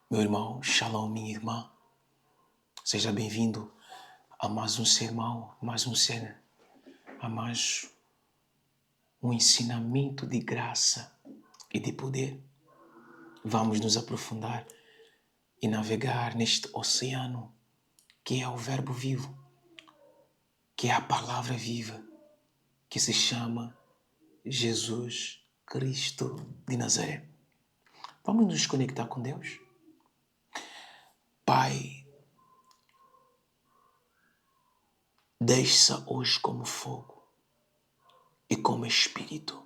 Meu irmão, shalom, minha irmã. Seja bem-vindo a mais um sermão, mais um cena, a mais um ensinamento de graça e de poder. Vamos nos aprofundar e navegar neste oceano que é o Verbo vivo, que é a palavra viva, que se chama Jesus Cristo de Nazaré. Vamos nos conectar com Deus? Pai, desça hoje como fogo e como Espírito.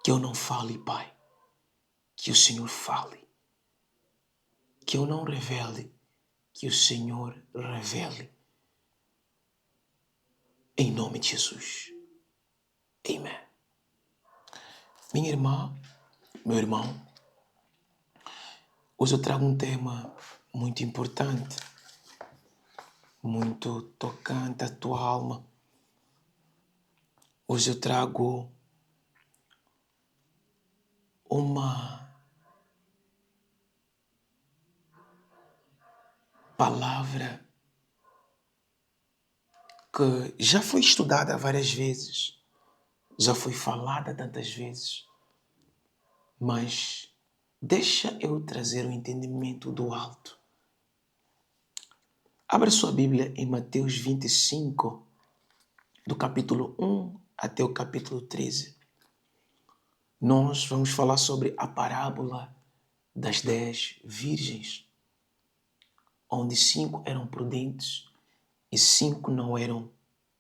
Que eu não fale, Pai, que o Senhor fale. Que eu não revele, que o Senhor revele. Em nome de Jesus. Amém. Minha irmã, meu irmão, hoje eu trago um tema muito importante, muito tocante à tua alma. Hoje eu trago uma palavra que já foi estudada várias vezes, já foi falada tantas vezes, mas deixa eu trazer o entendimento do alto. Abra sua Bíblia em Mateus 25, do capítulo 1 até o capítulo 13. Nós vamos falar sobre a parábola das 10 virgens, onde 5 eram prudentes e 5 não eram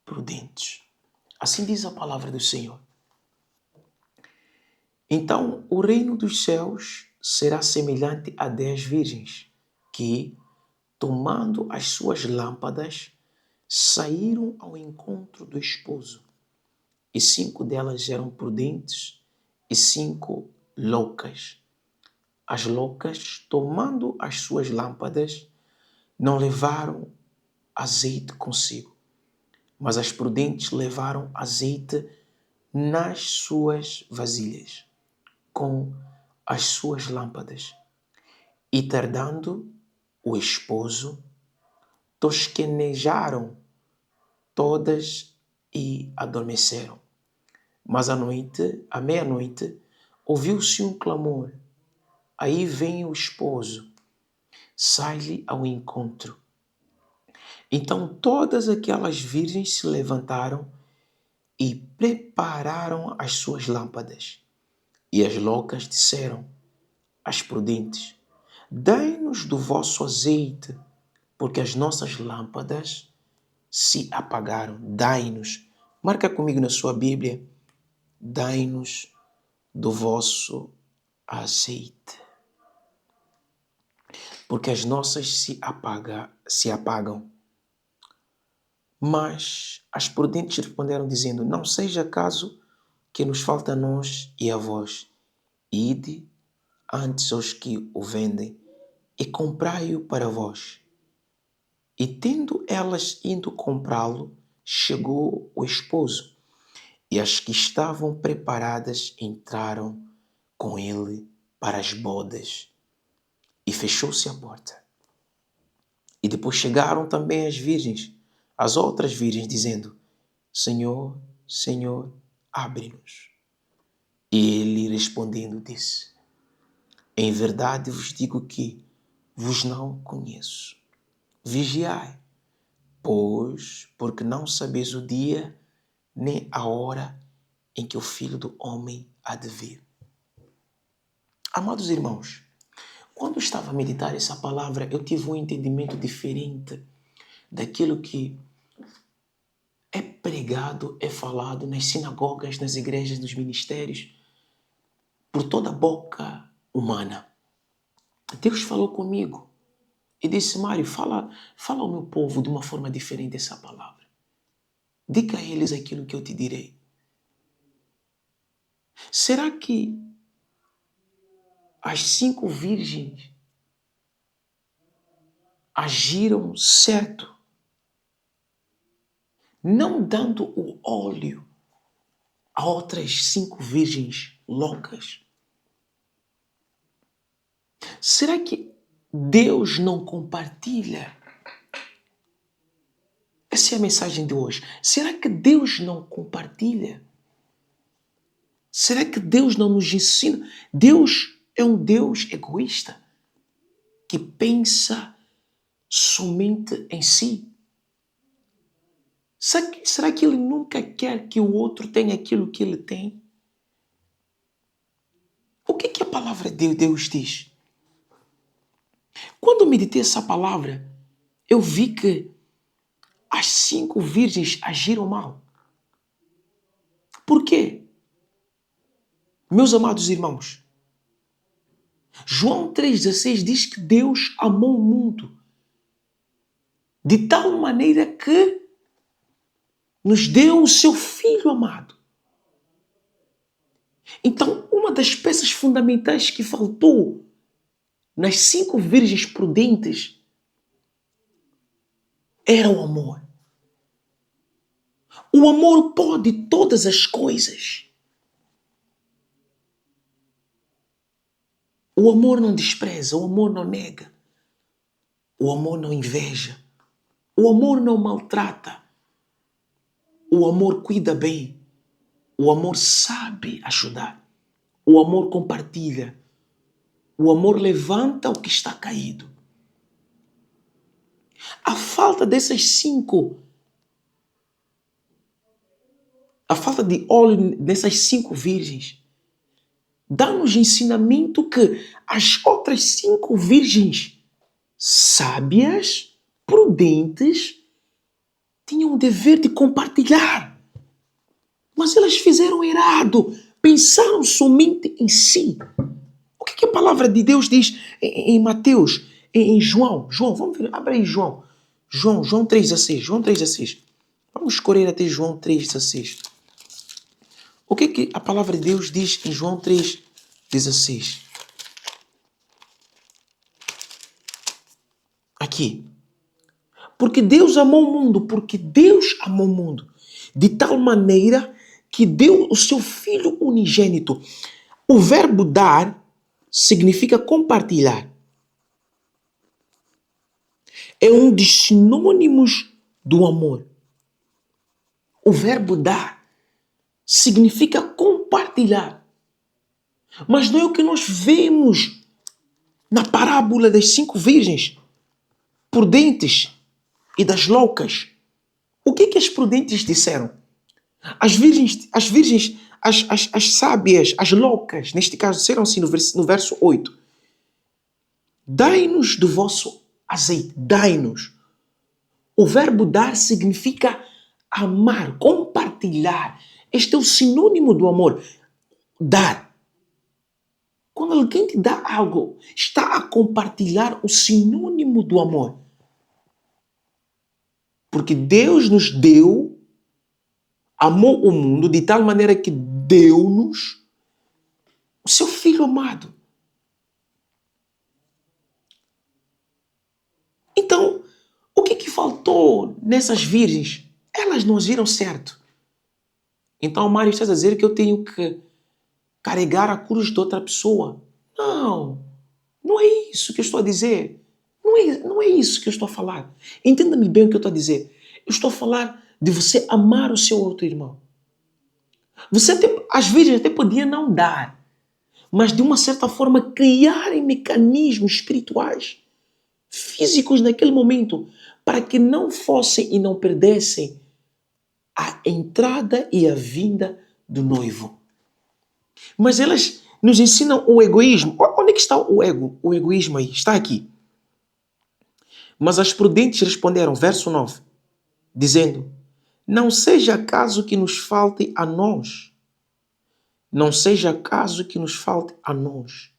prudentes. Assim diz a palavra do Senhor. Então, o reino dos céus será semelhante a 10 virgens, que, tomando as suas lâmpadas, saíram ao encontro do esposo. E 5 delas eram prudentes e 5 loucas. As loucas, tomando as suas lâmpadas, não levaram azeite consigo, mas as prudentes levaram azeite nas suas vasilhas, com as suas lâmpadas. E tardando o esposo, tosquenejaram todas e adormeceram. Mas à meia-noite, ouviu-se um clamor. Aí vem o esposo, sai-lhe ao encontro. Então todas aquelas virgens se levantaram e prepararam as suas lâmpadas. E as loucas disseram às prudentes: dai-nos do vosso azeite, porque as nossas lâmpadas se apagaram. Dai-nos. Marca comigo na sua Bíblia. Dai-nos do vosso azeite, porque as nossas se apagam. Mas as prudentes responderam dizendo: não seja caso que nos falta a nós e a vós. Ide antes aos que o vendem e comprai-o para vós. E tendo elas ido comprá-lo, chegou o esposo, e as que estavam preparadas entraram com ele para as bodas, e fechou-se a porta. E depois chegaram também as outras virgens, dizendo: Senhor, Senhor, abre-nos. E ele respondendo disse: em verdade vos digo que vos não conheço. Vigiai, pois, porque não sabeis o dia nem a hora em que o Filho do Homem há de vir. Amados irmãos, quando eu estava a meditar essa palavra, eu tive um entendimento diferente daquilo que é pregado, é falado nas sinagogas, nas igrejas, nos ministérios, por toda a boca humana. Deus falou comigo e disse: Mário, fala ao meu povo de uma forma diferente essa palavra. Diga a eles aquilo que eu te direi. Será que as 5 virgens agiram certo, não dando o óleo a outras 5 virgens loucas? Será que Deus não compartilha? Essa é a mensagem de hoje. Será que Deus não compartilha? Será que Deus não nos ensina? Deus é um Deus egoísta que pensa somente em si. Será que Ele nunca quer que o outro tenha aquilo que Ele tem? O que a palavra de Deus diz? Quando eu meditei essa palavra, eu vi que as 5 virgens agiram mal. Por quê? Meus amados irmãos, João 3,16 diz que Deus amou o mundo de tal maneira que nos deu o seu Filho amado. Então, uma das peças fundamentais que faltou nas 5 virgens prudentes era o amor. O amor pode todas as coisas. O amor não despreza, o amor não nega, o amor não inveja, o amor não maltrata, o amor cuida bem, o amor sabe ajudar, o amor compartilha, o amor levanta o que está caído. A falta dessas 5, a falta de óleo dessas 5 virgens, dá-nos ensinamento que as outras 5 virgens sábias, prudentes, tinham o dever de compartilhar. Mas elas fizeram errado, pensaram somente em si. O que a palavra de Deus diz em Mateus, em João? João, vamos ver, abre aí João 3,16. João 3,16. Vamos correr até João 3,16. O que a palavra de Deus diz em João 3,16? Aqui. Porque Deus amou o mundo, de tal maneira que deu o seu Filho unigênito. O verbo dar significa compartilhar. É um dos sinônimos do amor. O verbo dar significa compartilhar. Mas não é o que nós vemos na parábola das 5 virgens prudentes e das loucas. O que as prudentes disseram? As sábias, as loucas, neste caso, disseram assim no verso 8. Dai-nos do vosso azeite, dai-nos. O verbo dar significa amar, compartilhar. Este é o sinônimo do amor. Dar. Quando alguém te dá algo, está a compartilhar o sinônimo do amor. Porque Deus nos deu, amou o mundo de tal maneira que deu-nos o seu Filho amado. Então, o que faltou nessas virgens? Elas não agiram certo. Então, Mário, está a dizer que eu tenho que carregar a cruz de outra pessoa? Não é isso que eu estou a dizer. Não é isso que eu estou a falar. Entenda-me bem o que eu estou a dizer. Eu estou a falar de você amar o seu outro irmão. As virgens até podiam não dar, mas de uma certa forma criarem mecanismos espirituais, físicos naquele momento, para que não fossem e não perdessem a entrada e a vinda do noivo. Mas elas nos ensinam o egoísmo. Onde é que está o ego? O egoísmo aí, está aqui. Mas as prudentes responderam, verso 9, dizendo: não seja caso que nos falte a nós. Não seja caso que nos falte a nós.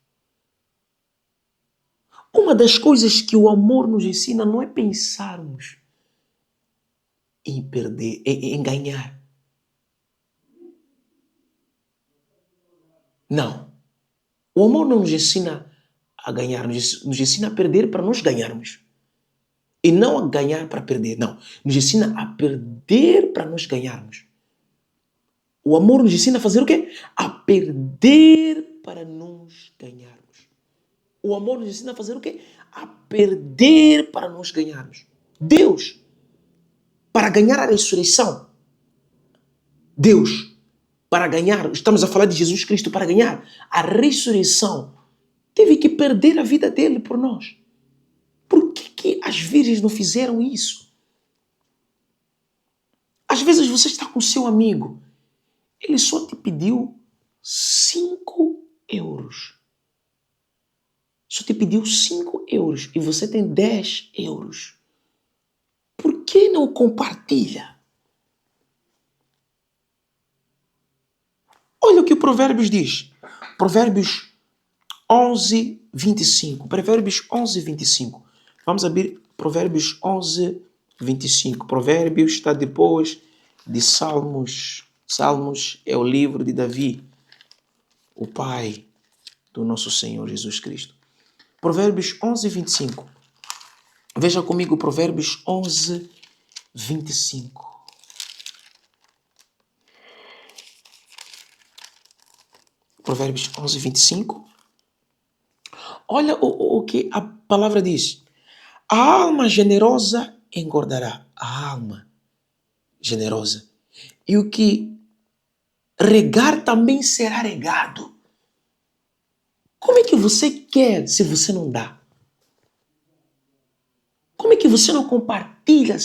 Uma das coisas que o amor nos ensina não é pensarmos em perder, em ganhar. Não. O amor não nos ensina a ganhar, nos ensina a perder para nós ganharmos. E não a ganhar para perder, não. Nos ensina a perder para nós ganharmos. O amor nos ensina a fazer o quê? A perder para nós ganharmos. O amor nos ensina a fazer o quê? A perder para nós ganharmos. Deus, para ganhar a ressurreição, Deus, para ganhar, estamos a falar de Jesus Cristo, para ganhar a ressurreição, teve que perder a vida dele por nós. Por que as virgens não fizeram isso? Às vezes você está com seu amigo, ele só te pediu 5 euros. Só te pediu 5 euros e você tem 10 euros. Por que não compartilha? Olha o que o Provérbios diz. Provérbios 11, 25. Provérbios 11, 25. Vamos abrir Provérbios 11, 25. Provérbios está depois de Salmos. Salmos é o livro de Davi, o pai do nosso Senhor Jesus Cristo. Provérbios 11, 25. Veja comigo Provérbios 11, 25. Provérbios 11, 25. Olha o que a palavra diz. A alma generosa engordará. A alma generosa. E o que regar também será regado. Como é que você quer se você não dá? Como é que você não compartilha?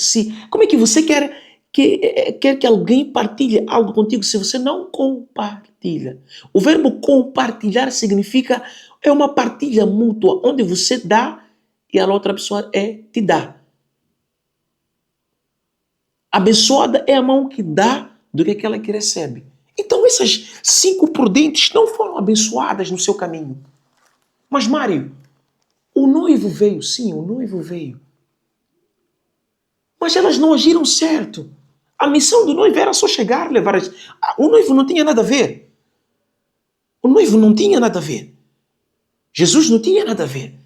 Como é que você quer que alguém partilhe algo contigo se você não compartilha? O verbo compartilhar significa é uma partilha mútua, onde você dá e a outra pessoa te dá. Abençoada é a mão que dá do que aquela que recebe. Então essas 5 prudentes não foram abençoadas no seu caminho. Mas Mário, o noivo veio, sim, o noivo veio. Mas elas não agiram certo. A missão do noivo era só chegar, levar as... O noivo não tinha nada a ver. O noivo não tinha nada a ver. Jesus não tinha nada a ver.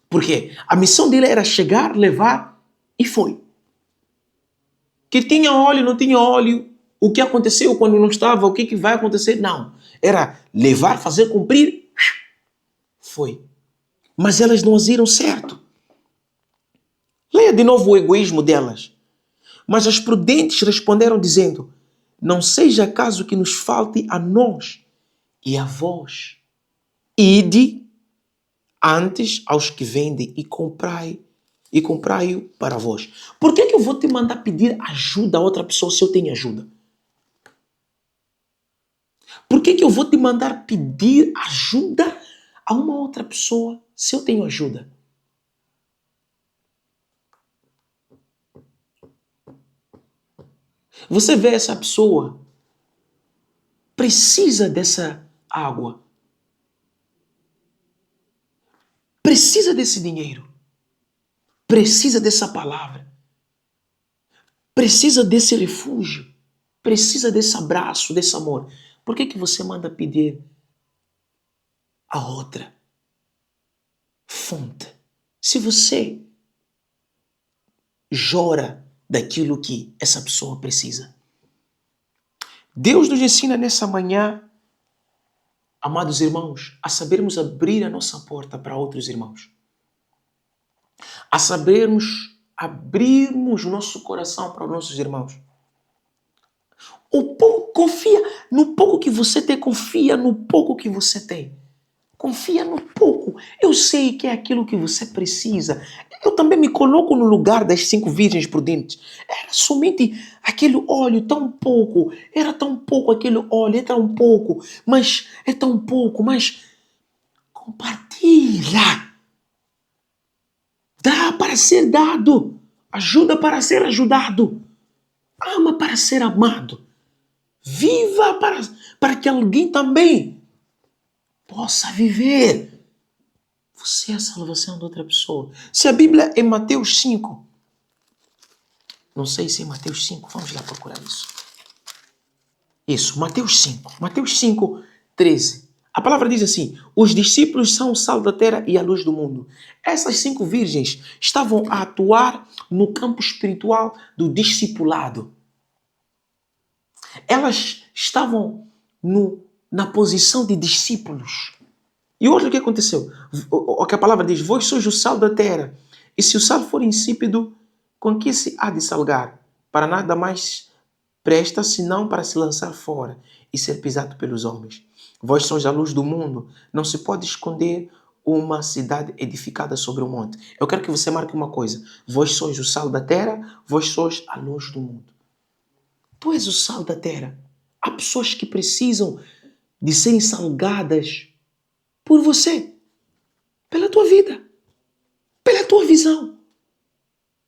Por quê? A missão dele era chegar, levar e foi. Que tinha óleo, não tinha óleo. O que aconteceu quando não estava, o que vai acontecer? Não. Era levar, fazer, cumprir. Foi. Mas elas não agiram certo. Leia de novo o egoísmo delas. Mas as prudentes responderam dizendo, não seja caso que nos falte a nós e a vós. Ide antes aos que vendem e comprai-o para vós. Por que eu vou te mandar pedir ajuda a outra pessoa se eu tenho ajuda? Por que eu vou te mandar pedir ajuda a uma outra pessoa se eu tenho ajuda? Você vê essa pessoa, precisa dessa água, precisa desse dinheiro, precisa dessa palavra, precisa desse refúgio, precisa desse abraço, desse amor. Por que você manda pedir a outra fonte? Se você chora daquilo que essa pessoa precisa. Deus nos ensina nessa manhã, amados irmãos, a sabermos abrir a nossa porta para outros irmãos. A sabermos abrirmos nosso coração para os nossos irmãos. Confia no pouco que você tem, confia no pouco que você tem. Confia no pouco. Eu sei que é aquilo que você precisa. Eu também me coloco no lugar das 5 virgens prudentes. Era somente aquele óleo, tão pouco. Era tão pouco aquele óleo, é tão pouco. Mas é tão pouco, mas compartilha. Dá para ser dado. Ajuda para ser ajudado. Ama para ser amado. Viva para que alguém também possa viver. Você é a salvação de outra pessoa. Se a Bíblia é Mateus 5, não sei se é Mateus 5, vamos lá procurar isso. Isso, Mateus 5. Mateus 5, 13. A palavra diz assim, os discípulos são o sal da terra e a luz do mundo. Essas 5 virgens estavam a atuar no campo espiritual do discipulado. Elas estavam na posição de discípulos. E olha o que aconteceu. O que a palavra diz: vós sois o sal da terra. E se o sal for insípido, com que se há de salgar? Para nada mais presta senão para se lançar fora e ser pisado pelos homens. Vós sois a luz do mundo. Não se pode esconder uma cidade edificada sobre um monte. Eu quero que você marque uma coisa. Vós sois o sal da terra, vós sois a luz do mundo. Tu és o sal da terra. Há pessoas que precisam de serem salgadas por você, pela tua vida, pela tua visão,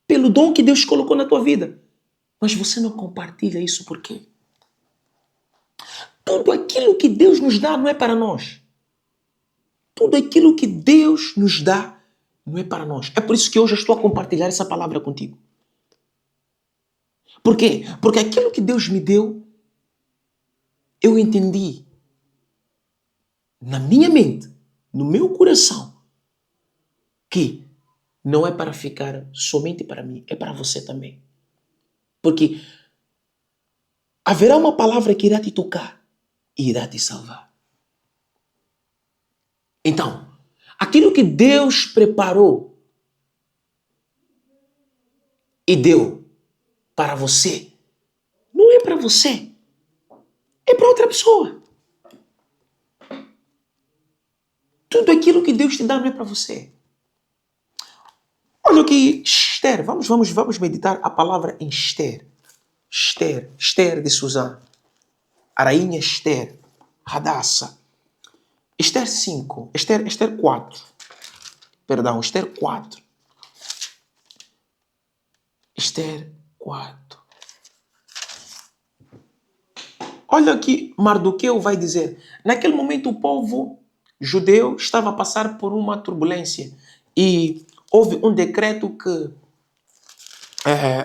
pelo dom que Deus colocou na tua vida. Mas você não compartilha isso por quê? Tudo aquilo que Deus nos dá não é para nós. Tudo aquilo que Deus nos dá não é para nós. É por isso que hoje eu estou a compartilhar essa palavra contigo. Por quê? Porque aquilo que Deus me deu, eu entendi na minha mente, no meu coração, que não é para ficar somente para mim, é para você também. Porque haverá uma palavra que irá te tocar e irá te salvar. Então, aquilo que Deus preparou e deu para você, não é para você, é para outra pessoa. Tudo aquilo que Deus te dá não é para você. Olha aqui, Esther, vamos meditar a palavra em Esther. Esther de Susã, a rainha Esther, Radassa. Esther 5, Esther 4, perdão, Esther 4. Esther 4. Olha aqui, Mardoqueu vai dizer, naquele momento o povo judeu estava a passar por uma turbulência e houve um decreto que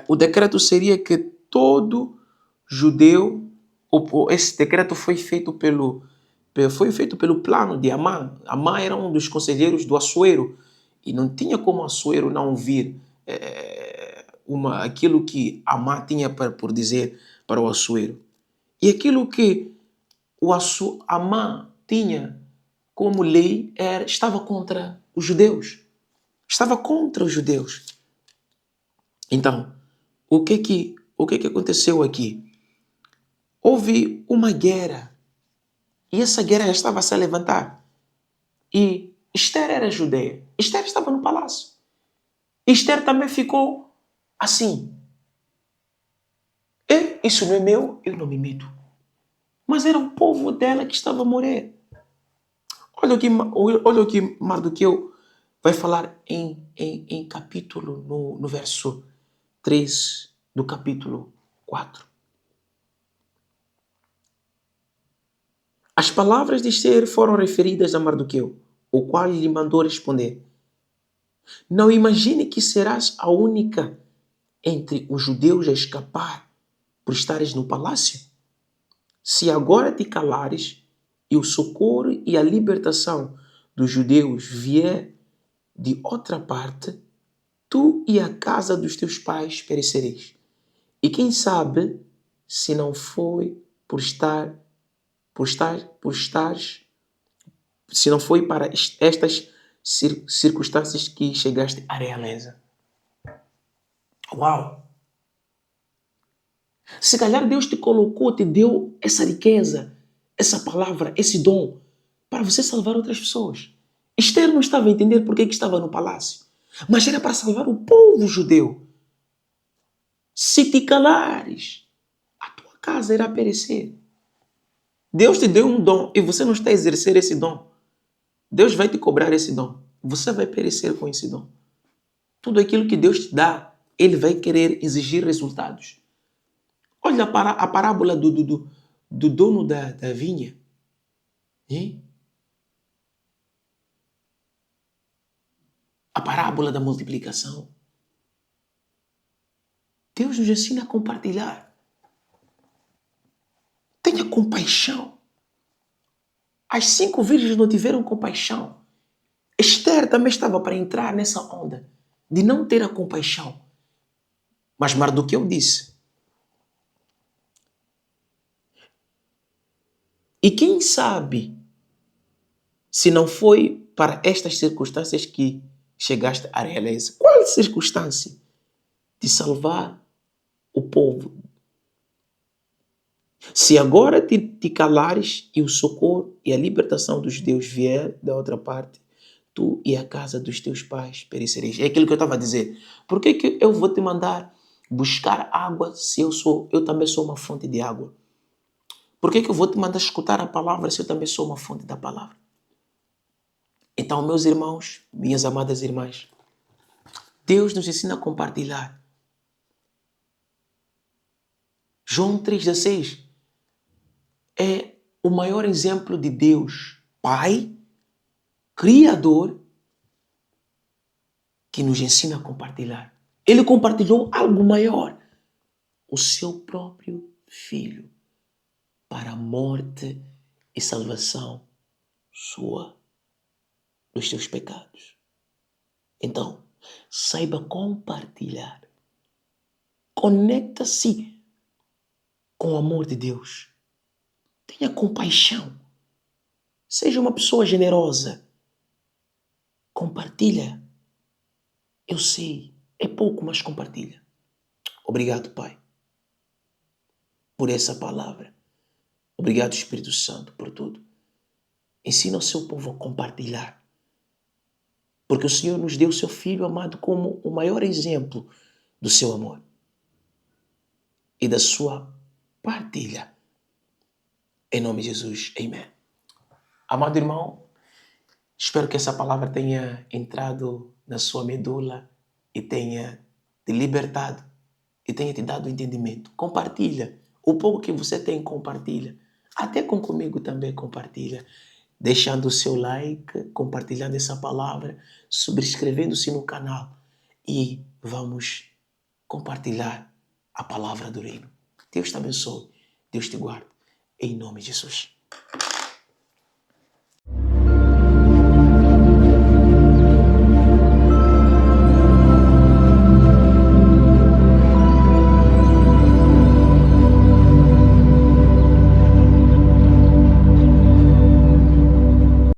o decreto seria que todo judeu, esse decreto foi feito pelo plano de Amã. Amã era um dos conselheiros do Assuero e não tinha como Assuero não ouvir aquilo que Amã tinha por dizer para o Assuero. E aquilo que Amã tinha como lei estava contra os judeus. Estava contra os judeus. Então, o que aconteceu aqui? Houve uma guerra. E essa guerra já estava a se levantar. E Esther era judeia. Esther estava no palácio. Esther também ficou assim. Isso não é meu, eu não me meto. Mas era o povo dela que estava a morrer. Olha o que Mardoqueu vai falar em capítulo, no verso 3 do capítulo 4. As palavras de Esther foram referidas a Mardoqueu, o qual lhe mandou responder: não imagine que serás a única entre os judeus a escapar por estares no palácio. Se agora te calares e o socorro e a libertação dos judeus vier de outra parte, tu e a casa dos teus pais perecereis. E quem sabe se não foi se não foi para estas circunstâncias que chegaste à realeza. Uau! Se calhar Deus te colocou, te deu essa riqueza, essa palavra, esse dom, para você salvar outras pessoas. Esther não estava a entender por que estava no palácio, mas era para salvar o povo judeu. Se te calares, a tua casa irá perecer. Deus te deu um dom e você não está a exercer esse dom. Deus vai te cobrar esse dom. Você vai perecer com esse dom. Tudo aquilo que Deus te dá, Ele vai querer exigir resultados. Olha para a parábola do dono da vinha. Hein? A parábola da multiplicação. Deus nos ensina a compartilhar. Tenha compaixão. As 5 virgens não tiveram compaixão. Esther também estava para entrar nessa onda de não ter a compaixão. Mas Mardoqueu disse: e quem sabe se não foi para estas circunstâncias que chegaste à realeza? Qual circunstância? De salvar o povo. Se agora te calares e o socorro e a libertação dos judeus vier da outra parte, tu e a casa dos teus pais perecereis. É aquilo que eu estava a dizer. Por que eu vou te mandar buscar água se eu também sou uma fonte de água? Por que eu vou te mandar escutar a palavra se eu também sou uma fonte da palavra? Então, meus irmãos, minhas amadas irmãs, Deus nos ensina a compartilhar. João 3,16 é o maior exemplo de Deus, Pai, Criador, que nos ensina a compartilhar. Ele compartilhou algo maior, o seu próprio Filho, para a morte e salvação sua dos teus pecados. Então, saiba compartilhar. Conecta-se com o amor de Deus. Tenha compaixão. Seja uma pessoa generosa. Compartilha. Eu sei, é pouco, mas compartilha. Obrigado, Pai, por essa palavra. Obrigado, Espírito Santo, por tudo. Ensina o seu povo a compartilhar. Porque o Senhor nos deu o seu Filho amado como o maior exemplo do seu amor e da sua partilha. Em nome de Jesus. Amém. Amado irmão, espero que essa palavra tenha entrado na sua medula e tenha te libertado e tenha te dado entendimento. Compartilha. O pouco que você tem, compartilha. Até comigo também compartilha. Deixando o seu like, compartilhando essa palavra, subscrevendo-se no canal e vamos compartilhar a palavra do reino. Deus te abençoe. Deus te guarde. Em nome de Jesus.